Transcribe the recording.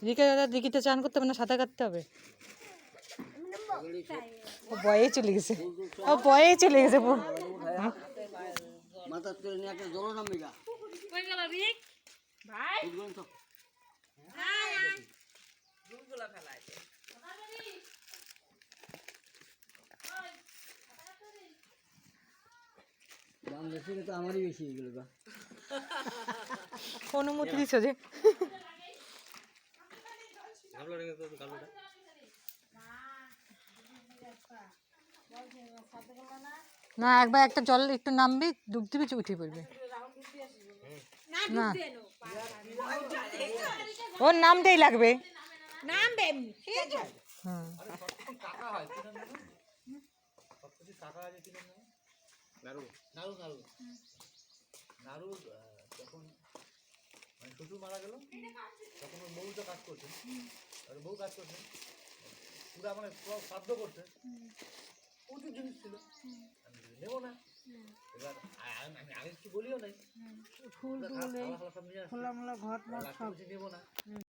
রিকা দাদা দিঘিতে চান করতে হবে না সাঁতার কাটতে হবে? ও বয়ে চলে গেছে, ও বয়ে চলে গেছে। মাথা তুলে নিয়ে একটা জল নামবে গা কই গেল রিক ভাই দুগুলা ফেলায় দাম বেশি তো আমারই বেশি এগুলো গা অনুমতি দিছ যে না, একবার একটা জল একটু নামবি, ডুব দিবি, উঠে পড়বে। না, ওর নামতেই লাগবে। নামবে এমনি হুম, নাড়ু নাড়ু নাড়ু নাড়ু যখন মানে শ্বশুর মারা গেল তখন ওর বউ তো কাজ করছে, আর বউ কাজ করছে পুরা মানে শ্রাদ্ধ করছে, প্রচুর জিনিস ছিল, আমি নেবো না। এবার আমি আগে কিছু বলিও নাই, ফুল টুল খোলামেলা ঘট নেবো না।